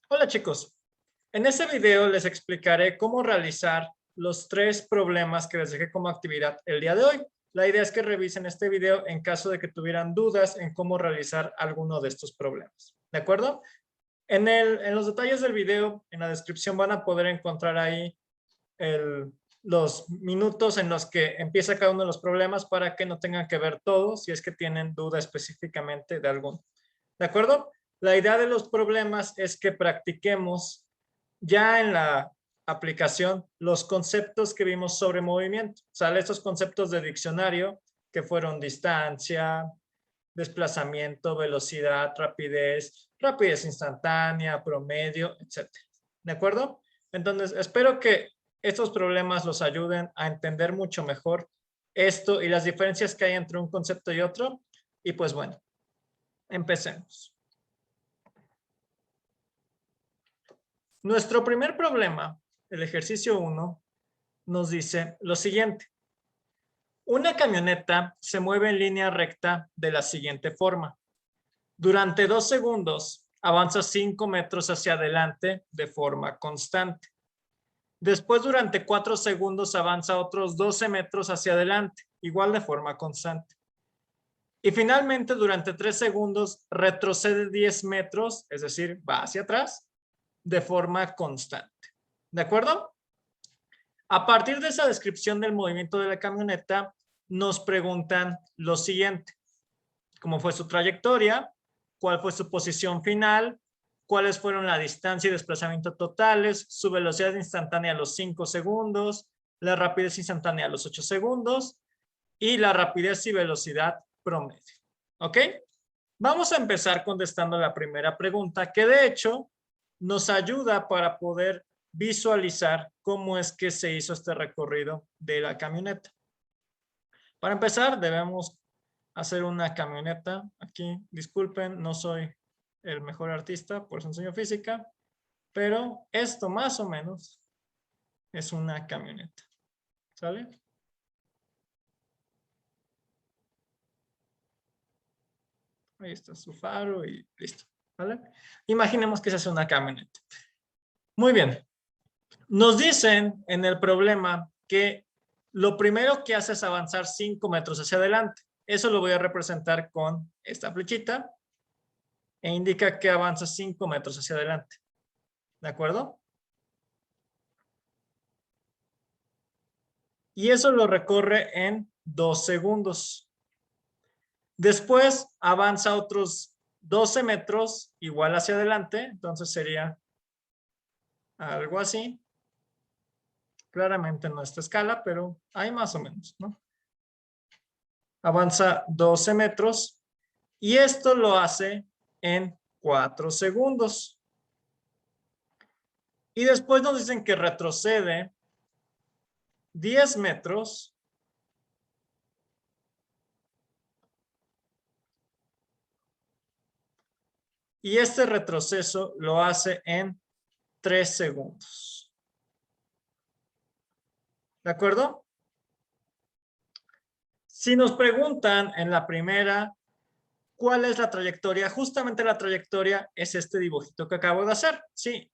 Hola chicos, en este video les explicaré cómo realizar los 3 problemas que les dejé como actividad el día de hoy. La idea es que revisen este video en caso de que tuvieran dudas en cómo realizar alguno de estos problemas. ¿De acuerdo? En los detalles del video, en la descripción van a poder encontrar ahí los minutos en los que empieza cada uno de los problemas para que no tengan que ver todos si es que tienen duda específicamente de alguno. ¿De acuerdo? La idea de los problemas es que practiquemos ya en la aplicación los conceptos que vimos sobre movimiento. ¿Sale? Estos conceptos de diccionario que fueron distancia, desplazamiento, velocidad, rapidez, rapidez instantánea, promedio, etc. ¿De acuerdo? Entonces, espero que estos problemas los ayuden a entender mucho mejor esto y las diferencias que hay entre un concepto y otro. Y pues bueno, empecemos. Nuestro primer problema, el ejercicio 1, nos dice lo siguiente. Una camioneta se mueve en línea recta de la siguiente forma. Durante 2 segundos avanza 5 metros hacia adelante de forma constante. Después, durante 4 segundos avanza otros 12 metros hacia adelante, igual de forma constante. Y finalmente, durante 3 segundos retrocede 10 metros, es decir, va hacia atrás, de forma constante. ¿De acuerdo? A partir de esa descripción del movimiento de la camioneta, nos preguntan lo siguiente. ¿Cómo fue su trayectoria? ¿Cuál fue su posición final? ¿Cuáles fueron la distancia y desplazamiento totales? ¿Su velocidad instantánea a los 5 segundos? ¿La rapidez instantánea a los 8 segundos? Y la rapidez y velocidad promedio. ¿Ok? Vamos a empezar contestando la primera pregunta, que de hecho nos ayuda para poder visualizar cómo es que se hizo este recorrido de la camioneta. Para empezar, debemos hacer una camioneta. Aquí, disculpen, no soy el mejor artista, por eso enseño física, pero esto más o menos es una camioneta. ¿Sale? Ahí está su faro y listo. ¿Vale? Imaginemos que se hace una camioneta. Muy bien. Nos dicen en el problema que lo primero que hace es avanzar 5 metros hacia adelante. Eso lo voy a representar con esta flechita e indica que avanza 5 metros hacia adelante. ¿De acuerdo? Y eso lo recorre en 2 segundos. Después avanza otros 12 metros igual hacia adelante, entonces sería algo así. Claramente no esta escala, pero hay más o menos, ¿no? Avanza 12 metros y esto lo hace en 4 segundos. Y después nos dicen que retrocede 10 metros y este retroceso lo hace en 3 segundos. ¿De acuerdo? Si nos preguntan en la primera, ¿cuál es la trayectoria? Justamente la trayectoria es este dibujito que acabo de hacer. Sí,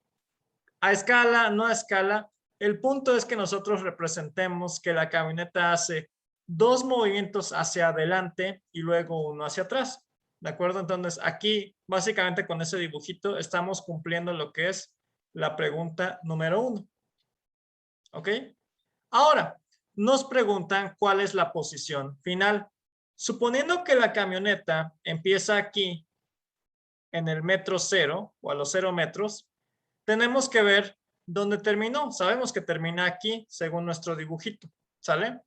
a escala, no a escala. El punto es que nosotros representemos que la camioneta hace 2 movimientos hacia adelante y luego uno hacia atrás. ¿De acuerdo? Entonces, aquí, básicamente con ese dibujito, estamos cumpliendo lo que es la pregunta número 1. ¿Ok? Ahora, nos preguntan cuál es la posición final. Suponiendo que la camioneta empieza aquí en el metro 0 o a los 0 metros, tenemos que ver dónde terminó. Sabemos que termina aquí según nuestro dibujito. ¿Sale?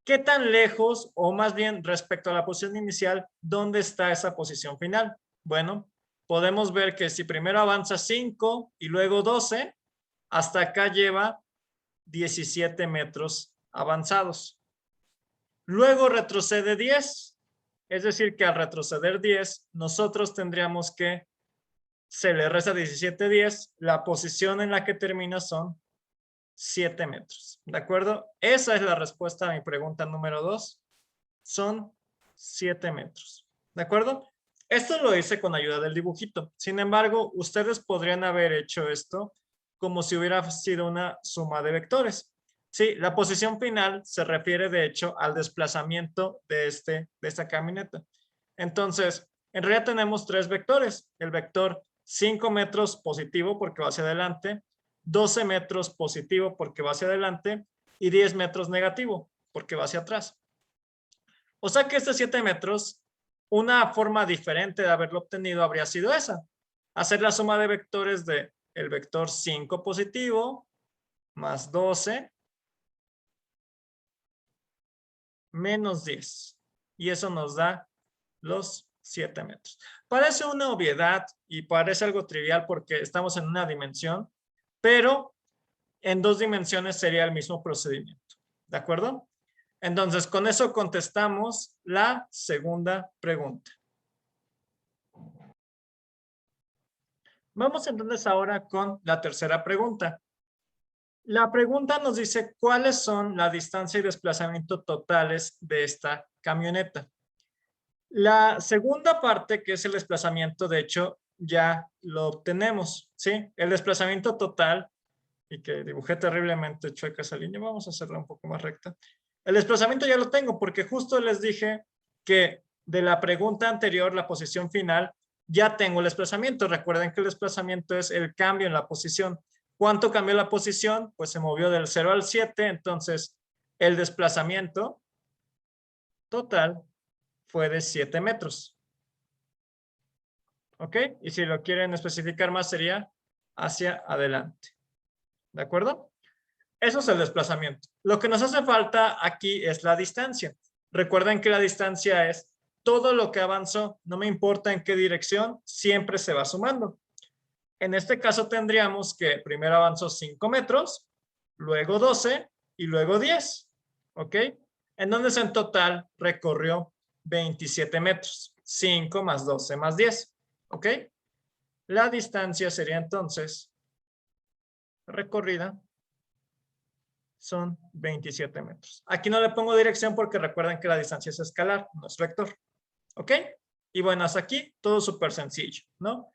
¿Qué tan lejos o más bien respecto a la posición inicial, dónde está esa posición final? Bueno, podemos ver que si primero avanza 5 y luego 12, hasta acá lleva 17 metros avanzados. Luego retrocede 10, es decir que al retroceder 10, nosotros tendríamos que se le resta 17, 10, la posición en la que termina son 7 metros. ¿De acuerdo? Esa es la respuesta a mi pregunta número 2. Son 7 metros. ¿De acuerdo? Esto lo hice con ayuda del dibujito. Sin embargo, ustedes podrían haber hecho esto como si hubiera sido una suma de vectores. Sí, la posición final se refiere de hecho al desplazamiento de esta camioneta. Entonces, en realidad tenemos tres vectores. El vector 5 metros positivo porque va hacia adelante, 12 metros positivo porque va hacia adelante y 10 metros negativo porque va hacia atrás. O sea que este 7 metros, una forma diferente de haberlo obtenido habría sido esa. Hacer la suma de vectores de el vector 5 positivo más 12 menos 10. Y eso nos da los 7 metros. Parece una obviedad y parece algo trivial porque estamos en una dimensión, pero en dos dimensiones sería el mismo procedimiento. ¿De acuerdo? Entonces, con eso contestamos la segunda pregunta. Vamos entonces ahora con la tercera pregunta. La pregunta nos dice cuáles son la distancia y desplazamiento totales de esta camioneta. La segunda parte, que es el desplazamiento, de hecho, ya lo obtenemos, ¿sí? El desplazamiento total, y que dibujé terriblemente chueca esa línea, vamos a hacerla un poco más recta. El desplazamiento ya lo tengo porque justo les dije que de la pregunta anterior, la posición final, ya tengo el desplazamiento. Recuerden que el desplazamiento es el cambio en la posición. ¿Cuánto cambió la posición? Pues se movió del 0 al 7, entonces el desplazamiento total fue de 7 metros. ¿Ok? Y si lo quieren especificar más sería hacia adelante. ¿De acuerdo? Eso es el desplazamiento. Lo que nos hace falta aquí es la distancia. Recuerden que la distancia es todo lo que avanzó, no me importa en qué dirección, siempre se va sumando. En este caso tendríamos que primero avanzó 5 metros, luego 12 y luego 10. ¿Ok? Entonces en total recorrió 27 metros. 5 más 12 más 10. ¿Ok? La distancia sería entonces recorrida son 27 metros. Aquí no le pongo dirección porque recuerden que la distancia es escalar, no es vector. ¿Ok? Y bueno, hasta aquí todo súper sencillo, ¿no?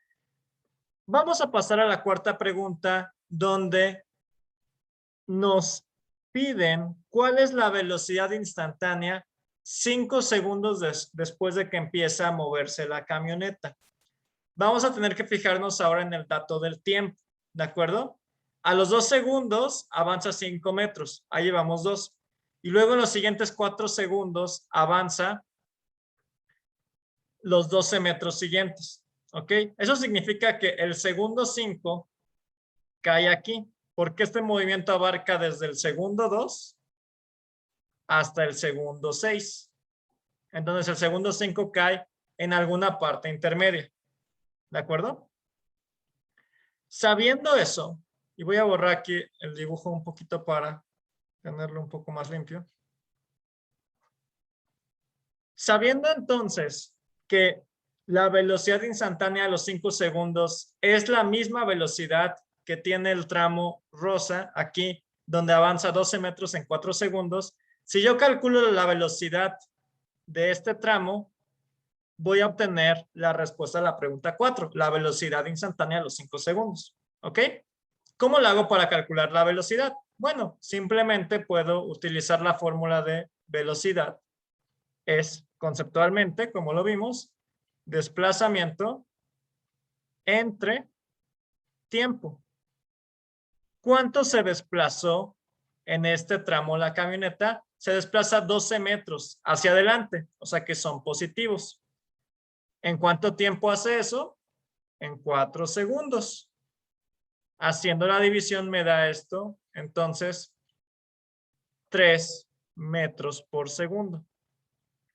Vamos a pasar a la cuarta pregunta donde nos piden cuál es la velocidad instantánea 5 segundos después de que empieza a moverse la camioneta. Vamos a tener que fijarnos ahora en el dato del tiempo, ¿de acuerdo? A los 2 segundos avanza 5 metros, ahí llevamos 2. Y luego en los siguientes 4 segundos avanza los 12 metros siguientes, ¿ok? Eso significa que el segundo 5 cae aquí, porque este movimiento abarca desde el segundo 2 hasta el segundo 6. Entonces el segundo 5 cae en alguna parte intermedia, ¿de acuerdo? Sabiendo eso, y voy a borrar aquí el dibujo un poquito para tenerlo un poco más limpio. Sabiendo entonces que la velocidad instantánea a los 5 segundos es la misma velocidad que tiene el tramo rosa aquí, donde avanza 12 metros en 4 segundos, si yo calculo la velocidad de este tramo, voy a obtener la respuesta a la pregunta 4, la velocidad instantánea a los 5 segundos. ¿Ok? ¿Cómo lo hago para calcular la velocidad? Bueno, simplemente puedo utilizar la fórmula de velocidad. Es conceptualmente, como lo vimos, desplazamiento entre tiempo. ¿Cuánto se desplazó en este tramo la camioneta? Se desplaza 12 metros hacia adelante, o sea que son positivos. ¿En cuánto tiempo hace eso? En 4 segundos. Haciendo la división me da esto, entonces 3 metros por segundo.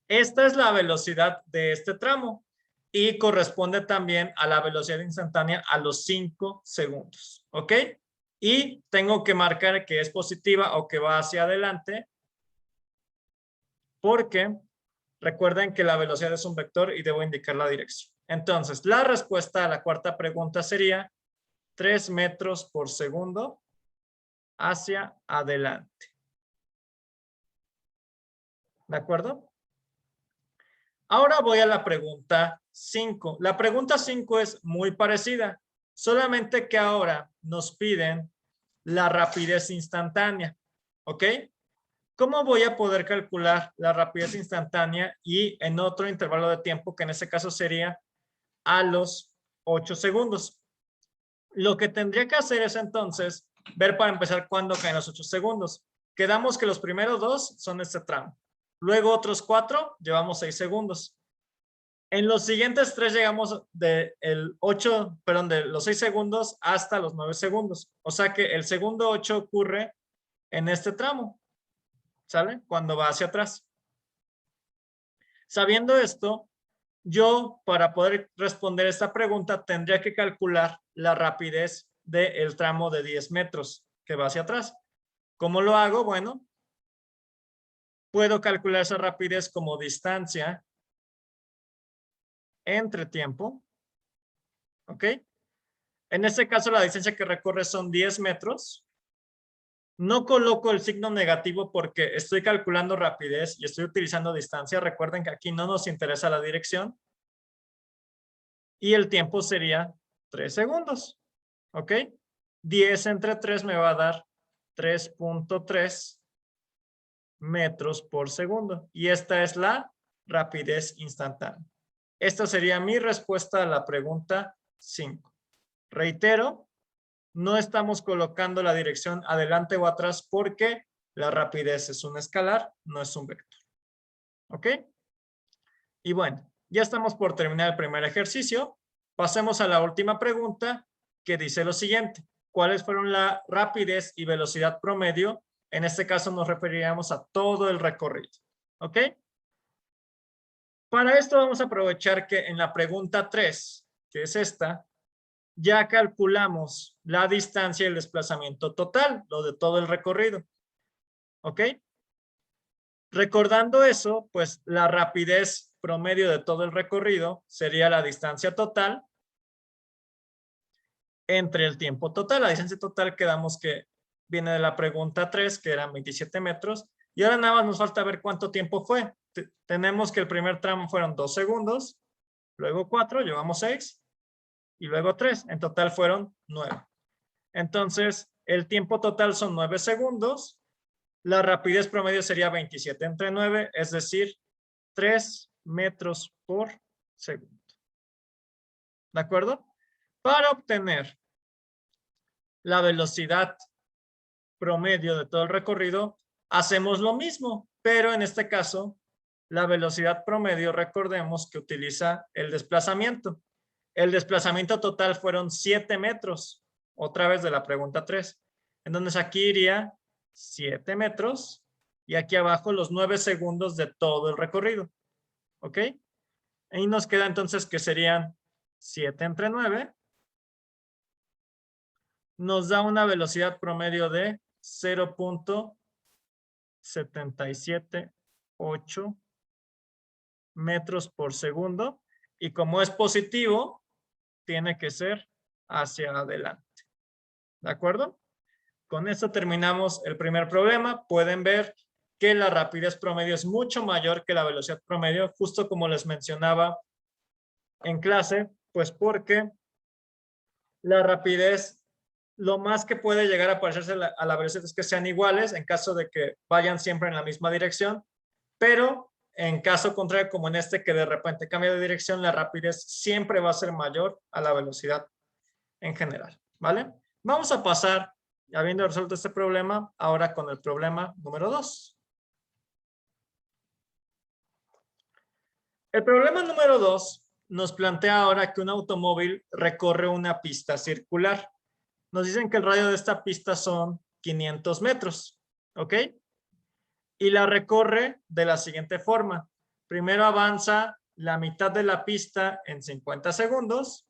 Esta es la velocidad de este tramo y corresponde también a la velocidad instantánea a los 5 segundos. ¿Ok? Y tengo que marcar que es positiva o que va hacia adelante porque recuerden que la velocidad es un vector y debo indicar la dirección. Entonces, la respuesta a la cuarta pregunta sería 3 metros por segundo hacia adelante. ¿De acuerdo? Ahora voy a la pregunta 5. La pregunta 5 es muy parecida, solamente que ahora nos piden la rapidez instantánea, ¿ok? ¿Cómo voy a poder calcular la rapidez instantánea y en otro intervalo de tiempo, que en este caso sería a los 8 segundos? Lo que tendría que hacer es entonces ver para empezar cuándo caen los 8 segundos. Quedamos que los primeros 2 son este tramo. Luego otros 4 llevamos 6 segundos. En los siguientes 3 llegamos de los 6 segundos hasta los 9 segundos. O sea que el segundo 8 ocurre en este tramo. ¿Sale? Cuando va hacia atrás. Sabiendo esto, yo para poder responder esta pregunta tendría que calcular la rapidez del tramo de 10 metros que va hacia atrás. ¿Cómo lo hago? Bueno, puedo calcular esa rapidez como distancia entre tiempo. ¿Ok? En este caso la distancia que recorre son 10 metros. No coloco el signo negativo porque estoy calculando rapidez y estoy utilizando distancia. Recuerden que aquí no nos interesa la dirección. Y el tiempo sería 3 segundos. ¿Ok? 10 entre 3 me va a dar 3.3 metros por segundo. Y esta es la rapidez instantánea. Esta sería mi respuesta a la pregunta 5. Reitero, no estamos colocando la dirección adelante o atrás porque la rapidez es un escalar, no es un vector. ¿Ok? Y bueno, ya estamos por terminar el primer ejercicio. Pasemos a la última pregunta que dice lo siguiente. ¿Cuáles fueron la rapidez y velocidad promedio? En este caso nos referiríamos a todo el recorrido. ¿Ok? Para esto vamos a aprovechar que en la pregunta 3, que es esta, ya calculamos la distancia y el desplazamiento total, lo de todo el recorrido. ¿Ok? Recordando eso, pues la rapidez promedio de todo el recorrido sería la distancia total entre el tiempo total. La distancia total quedamos que viene de la pregunta 3, que eran 27 metros. Y ahora nada más nos falta ver cuánto tiempo fue. Tenemos que el primer tramo fueron 2 segundos, luego 4, llevamos 6, y luego 3. En total fueron 9. Entonces, el tiempo total son 9 segundos. La rapidez promedio sería 27 entre 9, es decir, 3 metros por segundo. ¿De acuerdo? Para obtener la velocidad promedio de todo el recorrido, hacemos lo mismo, pero en este caso, la velocidad promedio, recordemos que utiliza el desplazamiento. El desplazamiento total fueron 7 metros, otra vez de la pregunta 3. Entonces aquí iría 7 metros y aquí abajo los 9 segundos de todo el recorrido. ¿Ok? Ahí nos queda entonces que serían 7 entre 9. Nos da una velocidad promedio de 0.778 metros por segundo. Y como es positivo, tiene que ser hacia adelante. ¿De acuerdo? Con esto terminamos el primer problema. Pueden ver que la rapidez promedio es mucho mayor que la velocidad promedio, justo como les mencionaba en clase, pues porque la rapidez, lo más que puede llegar a parecerse a la velocidad es que sean iguales en caso de que vayan siempre en la misma dirección, pero en caso contrario, como en este, que de repente cambia de dirección, la rapidez siempre va a ser mayor a la velocidad en general, ¿vale? Vamos a pasar, habiendo resuelto este problema, ahora con el problema número 2. El problema número 2 nos plantea ahora que un automóvil recorre una pista circular. Nos dicen que el radio de esta pista son 500 metros, ¿ok? Y la recorre de la siguiente forma. Primero avanza la mitad de la pista en 50 segundos,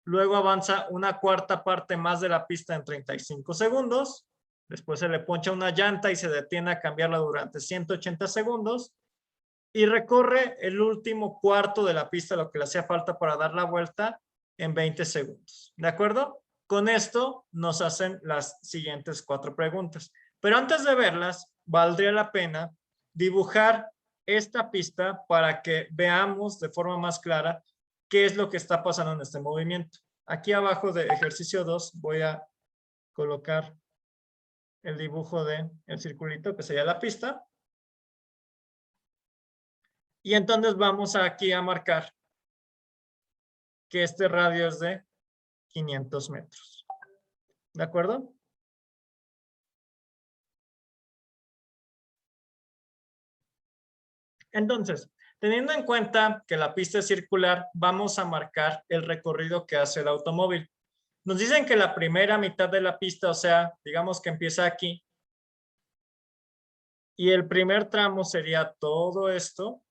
luego avanza una cuarta parte más de la pista en 35 segundos, después se le poncha una llanta y se detiene a cambiarla durante 180 segundos, y recorre el último cuarto de la pista, lo que le hacía falta para dar la vuelta, en 20 segundos. ¿De acuerdo? Con esto nos hacen las siguientes 4 preguntas. Pero antes de verlas, valdría la pena dibujar esta pista para que veamos de forma más clara qué es lo que está pasando en este movimiento. Aquí abajo de ejercicio 2 voy a colocar el dibujo del circulito que sería la pista. Y entonces vamos aquí a marcar que este radio es de 500 metros. ¿De acuerdo? Entonces, teniendo en cuenta que la pista es circular, vamos a marcar el recorrido que hace el automóvil. Nos dicen que la primera mitad de la pista, o sea, digamos que empieza aquí, y el primer tramo sería todo esto.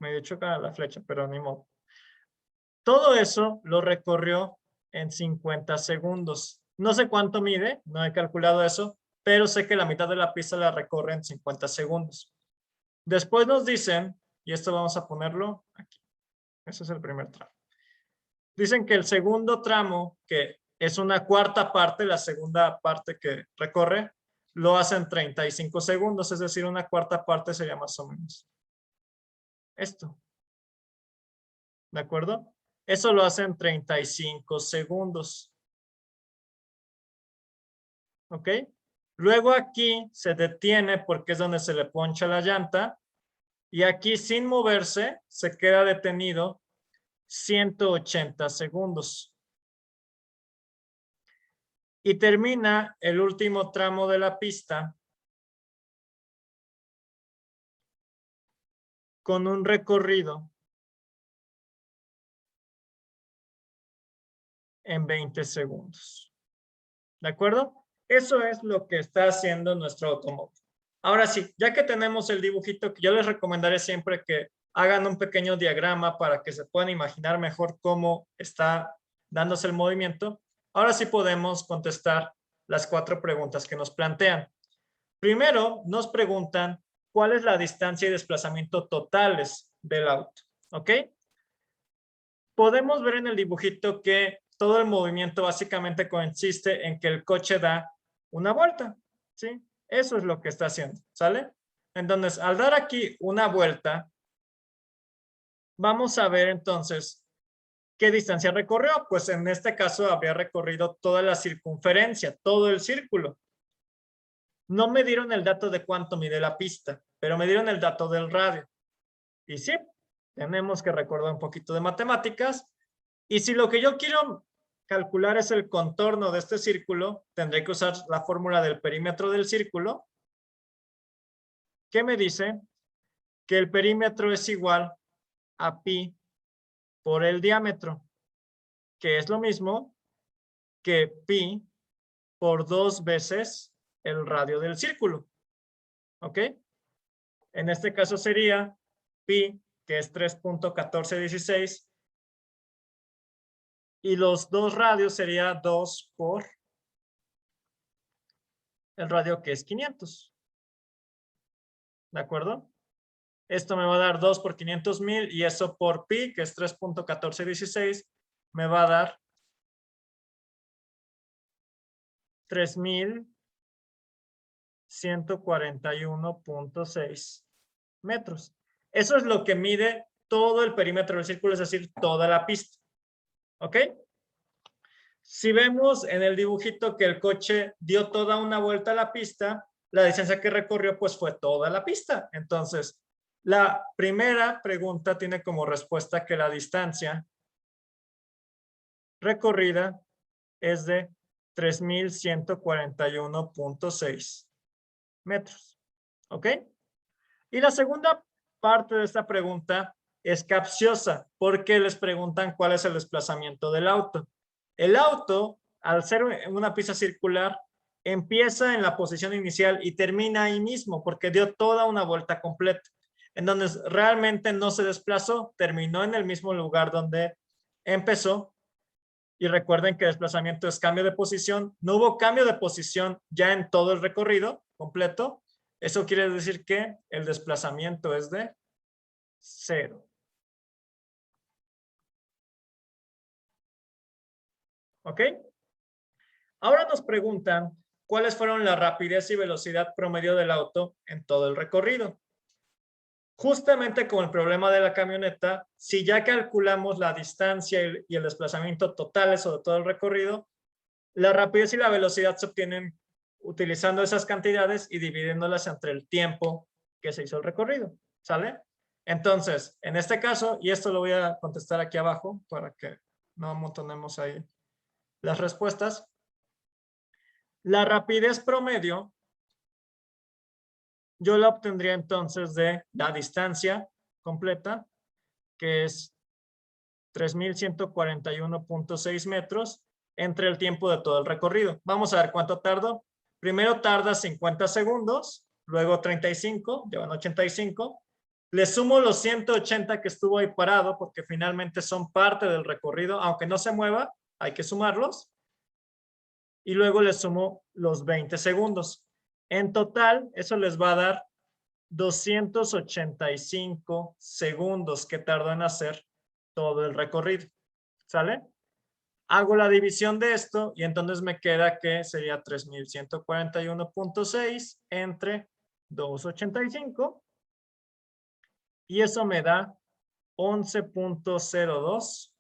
Me dio chocada la flecha, pero ni modo. Todo eso lo recorrió en 50 segundos. No sé cuánto mide, no he calculado eso, pero sé que la mitad de la pista la recorre en 50 segundos. Después nos dicen, y esto vamos a ponerlo aquí. Ese es el primer tramo. Dicen que el segundo tramo, que es una cuarta parte, la segunda parte que recorre, lo hace en 35 segundos, es decir, una cuarta parte sería más o menos esto. ¿De acuerdo? Eso lo hace en 35 segundos. ¿Ok? Luego aquí se detiene porque es donde se le poncha la llanta. Y aquí sin moverse se queda detenido 180 segundos. Y termina el último tramo de la pista con un recorrido en 20 segundos. ¿De acuerdo? Eso es lo que está haciendo nuestro automóvil. Ahora sí, ya que tenemos el dibujito, yo les recomendaré siempre que hagan un pequeño diagrama para que se puedan imaginar mejor cómo está dándose el movimiento. Ahora sí podemos contestar las 4 preguntas que nos plantean. Primero, nos preguntan cuál es la distancia y desplazamiento totales del auto. ¿Ok? Podemos ver en el dibujito que todo el movimiento básicamente consiste en que el coche da una vuelta, ¿sí? Eso es lo que está haciendo, ¿sale? Entonces, al dar aquí una vuelta, vamos a ver entonces qué distancia recorrió. Pues en este caso habría recorrido toda la circunferencia, todo el círculo. No me dieron el dato de cuánto mide la pista, pero me dieron el dato del radio. Y sí, tenemos que recordar un poquito de matemáticas. Y si lo que yo quiero calcular es el contorno de este círculo, tendré que usar la fórmula del perímetro del círculo, que me dice que el perímetro es igual a pi por el diámetro, que es lo mismo que pi por 2 veces el radio del círculo. ¿Ok? En este caso sería pi, que es 3.1416, y los dos radios sería 2 por el radio que es 500. ¿De acuerdo? Esto me va a dar 2 por 500,000 y eso por pi, que es 3.1416, me va a dar 3,141.6 metros. Eso es lo que mide todo el perímetro del círculo, es decir, toda la pista. ¿Ok? Si vemos en el dibujito que el coche dio toda una vuelta a la pista, la distancia que recorrió pues fue toda la pista. Entonces, la primera pregunta tiene como respuesta que la distancia recorrida es de 3,141.6 metros. ¿Ok? Y la segunda parte de esta pregunta es capciosa porque les preguntan cuál es el desplazamiento del auto. El auto, al ser una pista circular, empieza en la posición inicial y termina ahí mismo porque dio toda una vuelta completa. Entonces, realmente no se desplazó, terminó en el mismo lugar donde empezó. Y recuerden que desplazamiento es cambio de posición. No hubo cambio de posición ya en todo el recorrido completo. Eso quiere decir que el desplazamiento es de 0. ¿Ok? Ahora nos preguntan cuáles fueron la rapidez y velocidad promedio del auto en todo el recorrido. Justamente como el problema de la camioneta, si ya calculamos la distancia y el desplazamiento totales sobre todo el recorrido, la rapidez y la velocidad se obtienen utilizando esas cantidades y dividiéndolas entre el tiempo que se hizo el recorrido, ¿sale? Entonces, en este caso, y esto lo voy a contestar aquí abajo para que no amontonemos ahí las respuestas. La rapidez promedio yo la obtendría entonces de la distancia completa, que es 3,141.6 metros, entre el tiempo de todo el recorrido. Vamos a ver cuánto tardó. Primero tarda 50 segundos, luego 35, llevan 85. Le sumo los 180 que estuvo ahí parado, porque finalmente son parte del recorrido, aunque no se mueva, hay que sumarlos. Y luego le sumo los 20 segundos. En total, eso les va a dar 285 segundos que tardó en hacer todo el recorrido. ¿Sale? Hago la división de esto y entonces me queda que sería 3,141.6 entre 285 y eso me da 11.02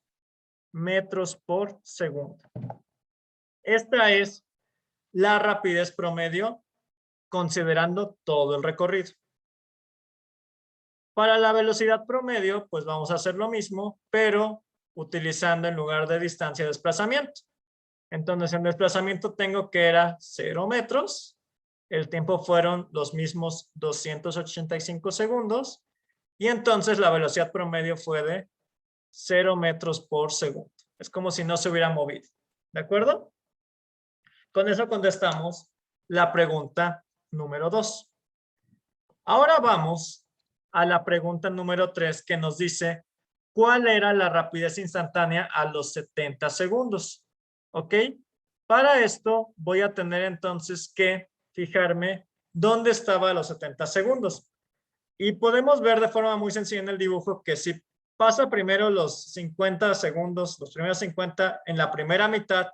metros por segundo. Esta es la rapidez promedio considerando todo el recorrido. Para la velocidad promedio, pues vamos a hacer lo mismo, pero utilizando en lugar de distancia desplazamiento. Entonces, en desplazamiento tengo que era 0 metros. El tiempo fueron los mismos 285 segundos. Y entonces la velocidad promedio fue de 0 metros por segundo. Es como si no se hubiera movido. ¿De acuerdo? Con eso contestamos la pregunta número 2. Ahora vamos a la pregunta número 3 que nos dice ¿cuál era la rapidez instantánea a los 70 segundos? ¿Ok? Para esto voy a tener entonces que fijarme dónde estaba a los 70 segundos. Y podemos ver de forma muy sencilla en el dibujo que si pasa primero los 50 segundos, los primeros 50 en la primera mitad,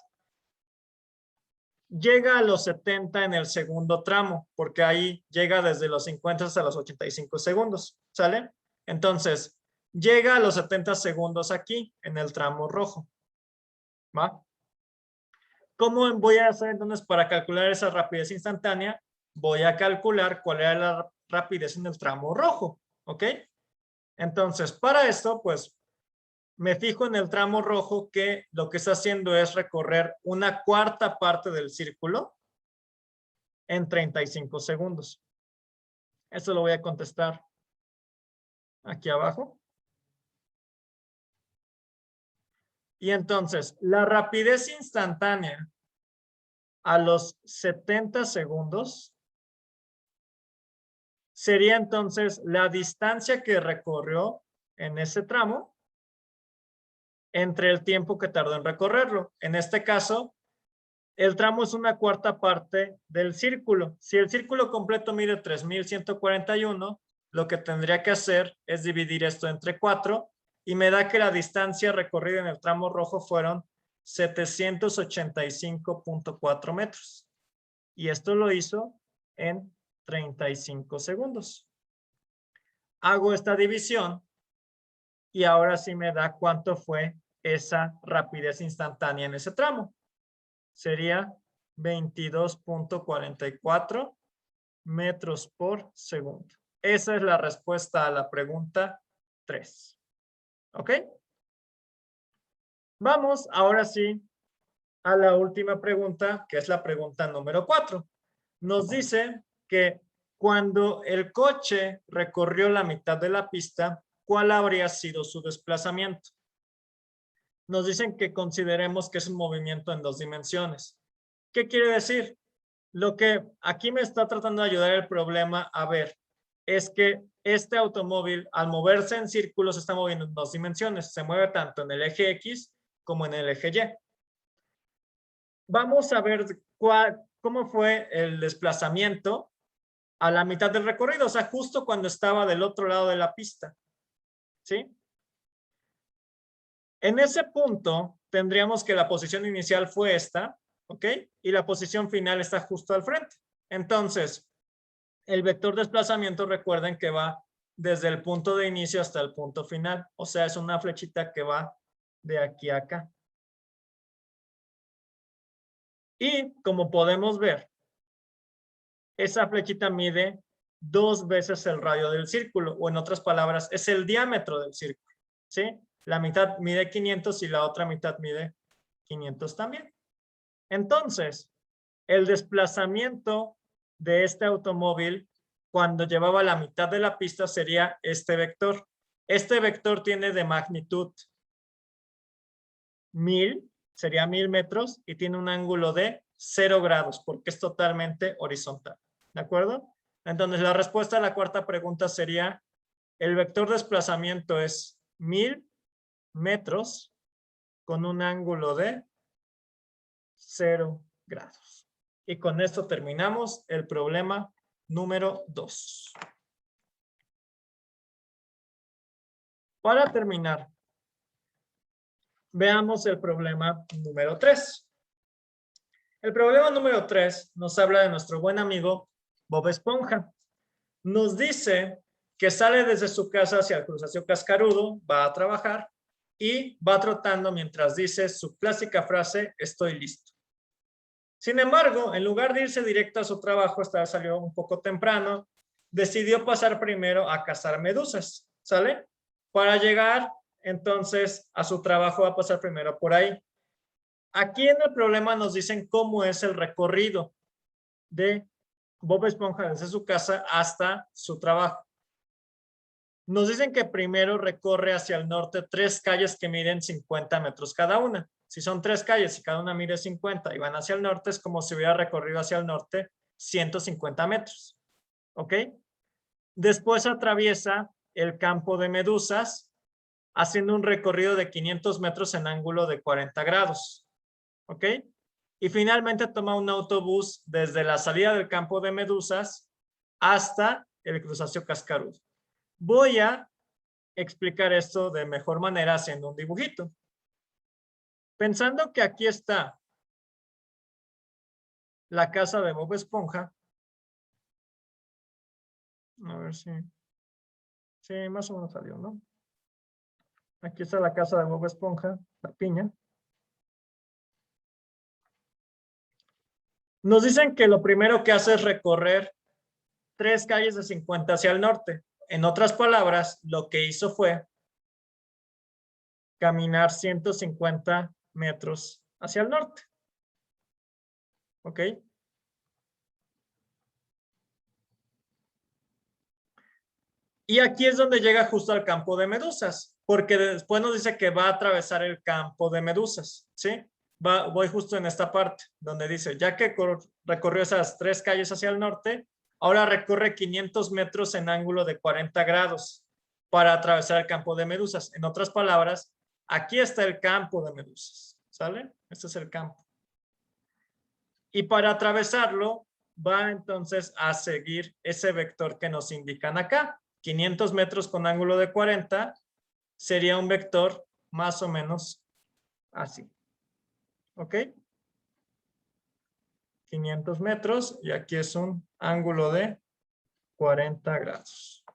llega a los 70 en el segundo tramo, porque ahí llega desde los 50 hasta los 85 segundos, ¿sale? Entonces, llega a los 70 segundos aquí, en el tramo rojo, ¿va? ¿Cómo voy a hacer entonces para calcular esa rapidez instantánea? Voy a calcular cuál era la rapidez en el tramo rojo, ¿ok? Entonces, para esto, pues, me fijo en el tramo rojo que lo que está haciendo es recorrer una cuarta parte del círculo en 35 segundos. Esto lo voy a contestar aquí abajo. Y entonces, la rapidez instantánea a los 70 segundos sería entonces la distancia que recorrió en ese tramo entre el tiempo que tardó en recorrerlo. En este caso, el tramo es una cuarta parte del círculo. Si el círculo completo mide 3,141, lo que tendría que hacer es dividir esto entre 4 y me da que la distancia recorrida en el tramo rojo fueron 785.4 metros. Y esto lo hizo en 35 segundos. Hago esta división y ahora sí me da cuánto fue esa rapidez instantánea en ese tramo. Sería 22.44 metros por segundo. Esa es la respuesta a la pregunta 3. ¿Ok? Vamos ahora sí a la última pregunta, que es la pregunta número 4. Nos dice que cuando el coche recorrió la mitad de la pista, ¿cuál habría sido su desplazamiento? Nos dicen que consideremos que es un movimiento en 2 dimensiones. ¿Qué quiere decir? Lo que aquí me está tratando de ayudar el problema a ver es que este automóvil al moverse en círculos se está moviendo en 2 dimensiones. Se mueve tanto en el eje X como en el eje Y. Vamos a ver cómo fue el desplazamiento a la mitad del recorrido, o sea, justo cuando estaba del otro lado de la pista. ¿Sí? En ese punto tendríamos que la posición inicial fue esta, ¿ok? Y la posición final está justo al frente. Entonces, el vector desplazamiento, recuerden que va desde el punto de inicio hasta el punto final. O sea, es una flechita que va de aquí a acá. Y como podemos ver, esa flechita mide 2 veces el radio del círculo, o en otras palabras, es el diámetro del círculo, ¿sí? La mitad mide 500 y la otra mitad mide 500 también. Entonces, el desplazamiento de este automóvil cuando llevaba la mitad de la pista sería este vector. Este vector tiene de magnitud 1000, sería 1000 metros, y tiene un ángulo de 0 grados porque es totalmente horizontal. ¿De acuerdo? Entonces, la respuesta a la cuarta pregunta sería, el vector de desplazamiento es 1000 metros con un ángulo de 0 grados. Y con esto terminamos el problema número 2. Para terminar, veamos el problema número 3. El problema número 3 nos habla de nuestro buen amigo Bob Esponja. Nos dice que sale desde su casa hacia el crustáceo cascarudo, va a trabajar y va trotando mientras dice su clásica frase, estoy listo. Sin embargo, en lugar de irse directo a su trabajo, salió un poco temprano, decidió pasar primero a cazar medusas, ¿sale? Para llegar entonces a su trabajo va a pasar primero por ahí. Aquí en el problema nos dicen cómo es el recorrido de Bob Esponja desde su casa hasta su trabajo. Nos dicen que primero recorre hacia el norte 3 calles que miden 50 metros cada una. Si son 3 calles y cada una mide 50 y van hacia el norte, es como si hubiera recorrido hacia el norte 150 metros. ¿Ok? Después atraviesa el campo de medusas haciendo un recorrido de 500 metros en ángulo de 40 grados. ¿Ok? Y finalmente toma un autobús desde la salida del campo de medusas hasta el crustáceo cascarudo. Voy a explicar esto de mejor manera haciendo un dibujito. Pensando que aquí está la casa de Bob Esponja. A ver si... Sí, más o menos salió, ¿no? Aquí está la casa de Bob Esponja, la piña. Nos dicen que lo primero que hace es recorrer 3 calles de 50 hacia el norte. En otras palabras, lo que hizo fue caminar 150 metros hacia el norte. ¿Ok? Y aquí es donde llega justo al campo de medusas, porque después nos dice que va a atravesar el campo de medusas, ¿sí? Voy justo en esta parte, donde dice, ya que recorrió esas 3 calles hacia el norte, ahora recorre 500 metros en ángulo de 40 grados para atravesar el campo de medusas. En otras palabras, aquí está el campo de medusas, ¿sale? Este es el campo. Y para atravesarlo, va entonces a seguir ese vector que nos indican acá. 500 metros con ángulo de 40 sería un vector más o menos así. ¿Ok? 500 metros y aquí es un ángulo de 40 grados.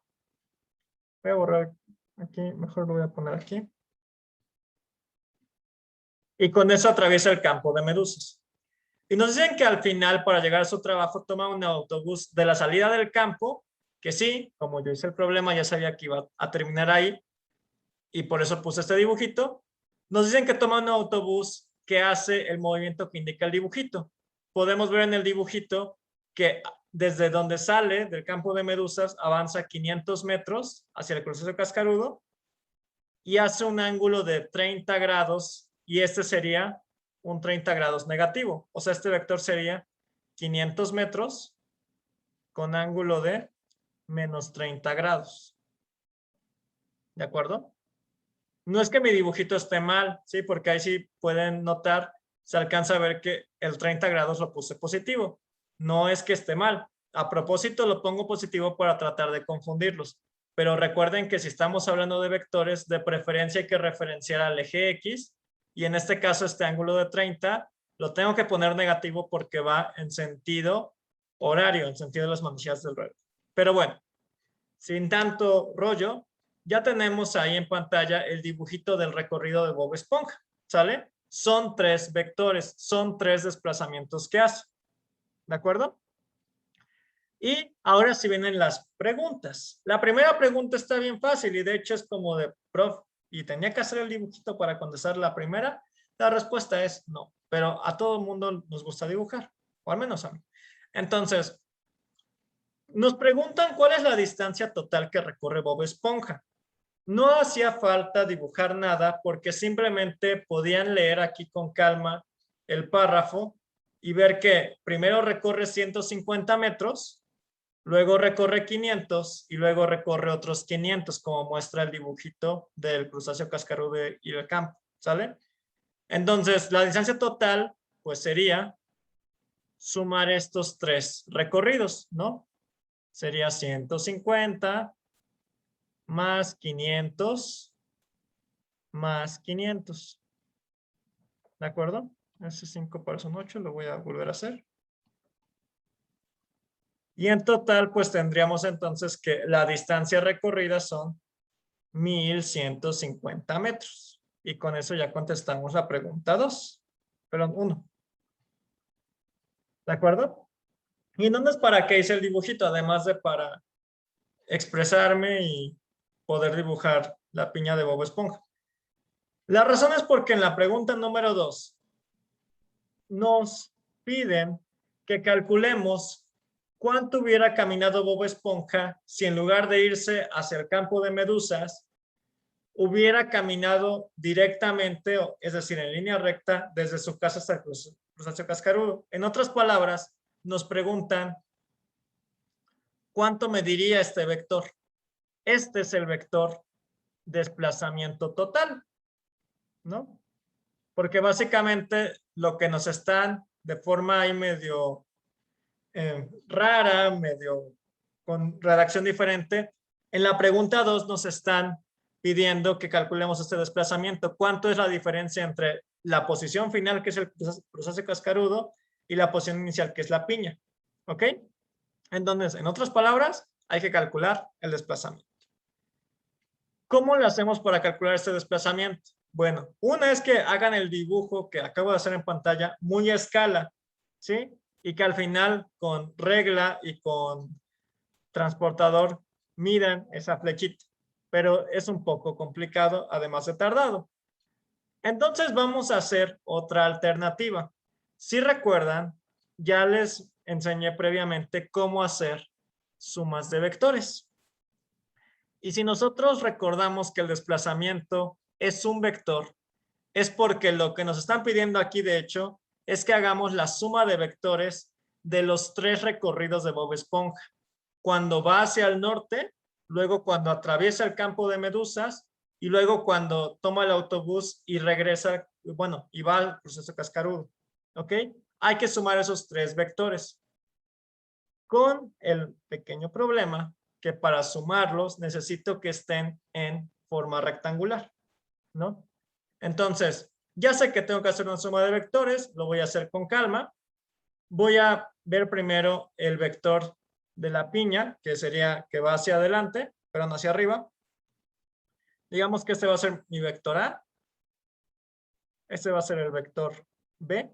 Voy a borrar aquí, mejor lo voy a poner aquí. Y con eso atraviesa el campo de medusas. Y nos dicen que al final, para llegar a su trabajo, toma un autobús de la salida del campo, que sí, como yo hice el problema, ya sabía que iba a terminar ahí, y por eso puse este dibujito. Nos dicen que toma un autobús que hace el movimiento que indica el dibujito. Podemos ver en el dibujito que desde donde sale del campo de medusas avanza 500 metros hacia el crustáceo cascarudo y hace un ángulo de 30 grados y este sería un 30 grados negativo. O sea, este vector sería 500 metros con ángulo de menos 30 grados. ¿De acuerdo? No es que mi dibujito esté mal, ¿sí? Porque ahí sí pueden notar, se alcanza a ver que el 30 grados lo puse positivo. No es que esté mal. A propósito lo pongo positivo para tratar de confundirlos. Pero recuerden que si estamos hablando de vectores, de preferencia hay que referenciar al eje X. Y en este caso, este ángulo de 30 lo tengo que poner negativo porque va en sentido horario, en sentido de las manecillas del reloj. Pero bueno, sin tanto rollo, ya tenemos ahí en pantalla el dibujito del recorrido de Bob Esponja, ¿sale? Son 3 vectores, son 3 desplazamientos que hace, ¿de acuerdo? Y ahora sí vienen las preguntas. La primera pregunta está bien fácil y de hecho es como de, prof, ¿y tenía que hacer el dibujito para contestar la primera? La respuesta es no, pero a todo el mundo nos gusta dibujar, o al menos a mí. Entonces, nos preguntan cuál es la distancia total que recorre Bob Esponja. No hacía falta dibujar nada porque simplemente podían leer aquí con calma el párrafo y ver que primero recorre 150 metros, luego recorre 500 y luego recorre otros 500, como muestra el dibujito del crustáceo cascarudo y el campo, ¿sale? Entonces, la distancia total, pues sería sumar estos 3 recorridos, ¿no? Sería 150 más 500 más 500. ¿De acuerdo? Ese 5 par son 8, lo voy a volver a hacer. Y en total, pues tendríamos entonces que la distancia recorrida son 1150 metros. Y con eso ya contestamos la pregunta 2. Perdón, 1. ¿De acuerdo? Y no es para qué hice el dibujito, además de para expresarme y poder dibujar la piña de Bob Esponja. La razón es porque en la pregunta número 2 nos piden que calculemos cuánto hubiera caminado Bob Esponja si en lugar de irse hacia el campo de medusas, hubiera caminado directamente, es decir, en línea recta, desde su casa hasta el crustáceo cascarudo. En otras palabras, nos preguntan cuánto mediría este vector. Este es el vector desplazamiento total, ¿no? Porque básicamente lo que nos están de forma ahí medio rara, medio con redacción diferente, en la pregunta 2 nos están pidiendo que calculemos este desplazamiento. ¿Cuánto es la diferencia entre la posición final, que es el crustáceo cascarudo, y la posición inicial, que es la piña? ¿Ok? Entonces, en otras palabras, hay que calcular el desplazamiento. ¿Cómo lo hacemos para calcular este desplazamiento? Bueno, una es que hagan el dibujo que acabo de hacer en pantalla muy a escala, ¿sí? Y que al final con regla y con transportador midan esa flechita, pero es un poco complicado, además de tardado. Entonces vamos a hacer otra alternativa. Si recuerdan, ya les enseñé previamente cómo hacer sumas de vectores. Y si nosotros recordamos que el desplazamiento es un vector, es porque lo que nos están pidiendo aquí, de hecho, es que hagamos la suma de vectores de los 3 recorridos de Bob Esponja. Cuando va hacia el norte, luego cuando atraviesa el campo de medusas y luego cuando toma el autobús y regresa, bueno, y va al crustáceo cascarudo. ¿Ok? Hay que sumar esos 3 vectores. Con el pequeño problema que para sumarlos necesito que estén en forma rectangular, ¿no? Entonces, ya sé que tengo que hacer una suma de vectores, lo voy a hacer con calma. Voy a ver primero el vector de la piña, que sería que va hacia adelante, perdón, hacia arriba. Digamos que este va a ser mi vector A. Este va a ser el vector B.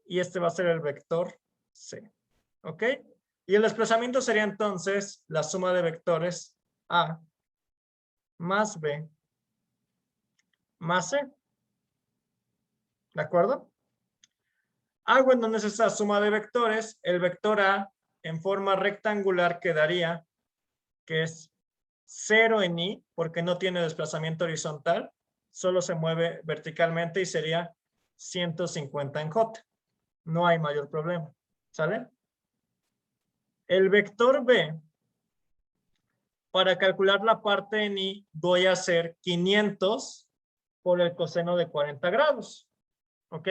Y este va a ser el vector C. ¿Ok? Y el desplazamiento sería entonces la suma de vectores A más B más C. ¿De acuerdo? Hago entonces esta suma de vectores. El vector A en forma rectangular quedaría que es 0 en I, porque no tiene desplazamiento horizontal, solo se mueve verticalmente y sería 150 en J. No hay mayor problema. ¿Sale? El vector B, para calcular la parte en I, voy a hacer 500 por el coseno de 40 grados. ¿Ok?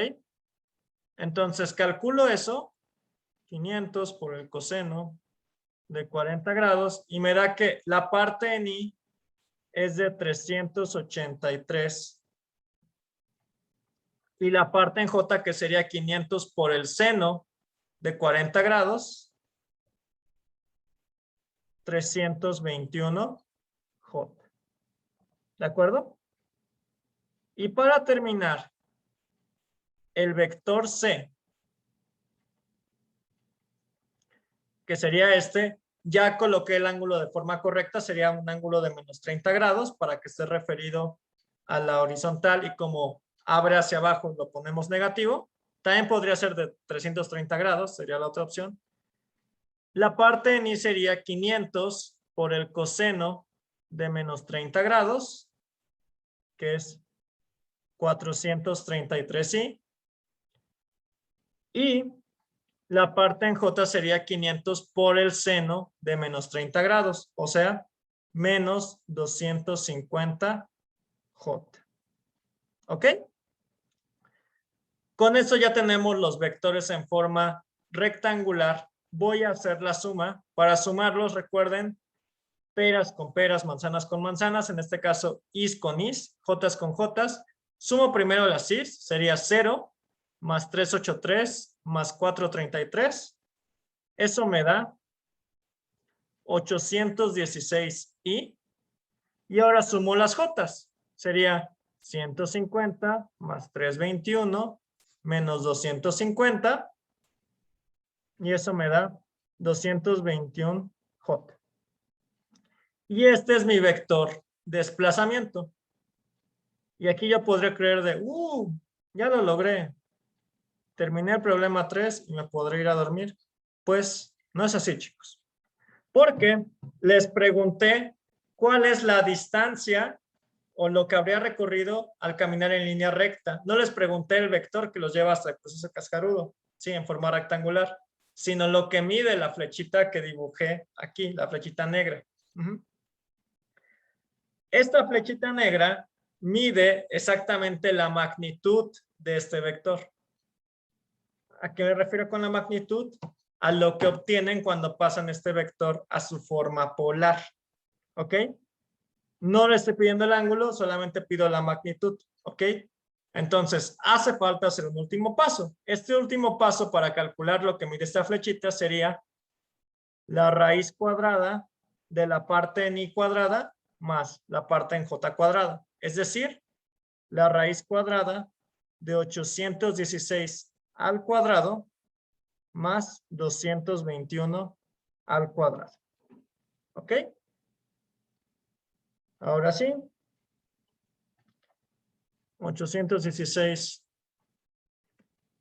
Entonces calculo eso, 500 por el coseno de 40 grados, y me da que la parte en I es de 383 y la parte en J, que sería 500 por el seno de 40 grados, 321 J. ¿De acuerdo? Y para terminar, el vector C, que sería este, ya coloqué el ángulo de forma correcta, sería un ángulo de menos 30 grados para que esté referido a la horizontal y como abre hacia abajo lo ponemos negativo. También podría ser de 330 grados, sería la otra opción. La parte en I sería 500 por el coseno de menos 30 grados, que es 433i. Y la parte en J sería 500 por el seno de menos 30 grados, o sea, menos 250 J. ¿Ok? Con eso ya tenemos los vectores en forma rectangular. Voy a hacer la suma. Para sumarlos, recuerden, peras con peras, manzanas con manzanas. En este caso, is con is, jotas con jotas. Sumo primero las is, sería 0 más 383 más 433. Eso me da 816i. Y ahora sumo las jotas. Sería 150 más 321 menos 250. Y eso me da 221j. Y este es mi vector desplazamiento. Y aquí yo podría creer de, ya lo logré. Terminé el problema 3 y me podré ir a dormir. Pues no es así, chicos. Porque les pregunté cuál es la distancia o lo que habría recorrido al caminar en línea recta. No les pregunté el vector que los lleva hasta el proceso cascarudo, sí, en forma rectangular, sino lo que mide la flechita que dibujé aquí, la flechita negra. Esta flechita negra mide exactamente la magnitud de este vector. ¿A qué me refiero con la magnitud? A lo que obtienen cuando pasan este vector a su forma polar. ¿Ok? No le estoy pidiendo el ángulo, solamente pido la magnitud. ¿Ok? Entonces, hace falta hacer un último paso. Este último paso para calcular lo que mide esta flechita sería la raíz cuadrada de la parte en i cuadrada más la parte en j cuadrada. Es decir, la raíz cuadrada de 816 al cuadrado más 221 al cuadrado. ¿Ok? Ahora sí. 816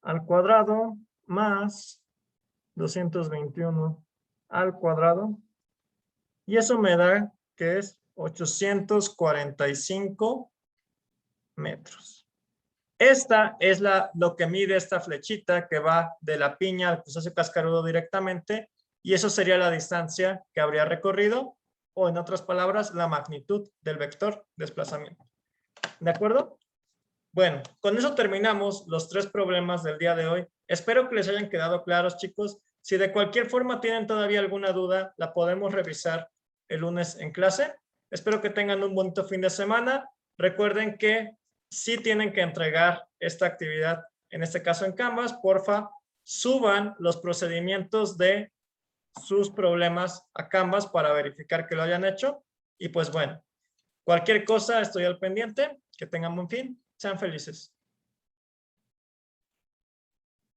al cuadrado más 221 al cuadrado. Y eso me da que es 845 metros. Esta es lo que mide esta flechita que va de la piña al proceso cascarudo directamente. Y eso sería la distancia que habría recorrido, o en otras palabras, la magnitud del vector desplazamiento. ¿De acuerdo? Bueno, con eso terminamos los 3 problemas del día de hoy. Espero que les hayan quedado claros, chicos. Si de cualquier forma tienen todavía alguna duda, la podemos revisar el lunes en clase. Espero que tengan un bonito fin de semana. Recuerden que sí tienen que entregar esta actividad, en este caso en Canvas. Porfa, suban los procedimientos de sus problemas a Canvas para verificar que lo hayan hecho. Y pues bueno, cualquier cosa estoy al pendiente. Que tengan buen fin. Sean felices.